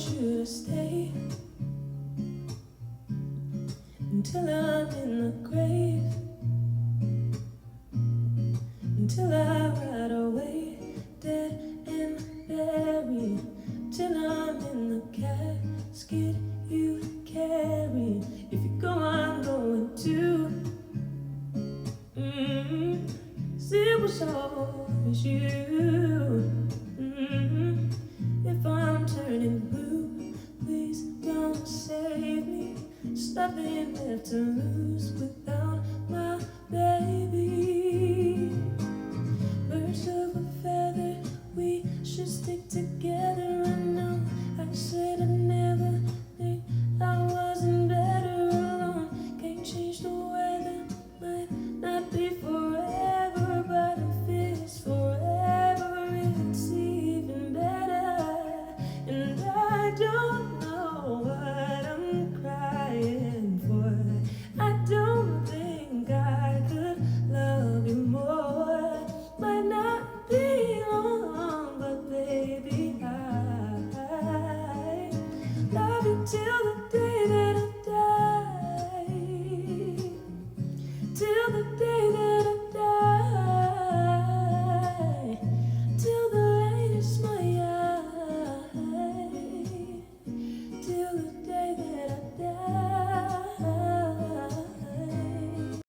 you to stay until I'm in the grave, until I ride away, dead and buried, till I'm in the casket you carry. If you go, I'm going too. 'Cause it was always you. If I'm turning blue, please don't save me. There's nothing left to lose with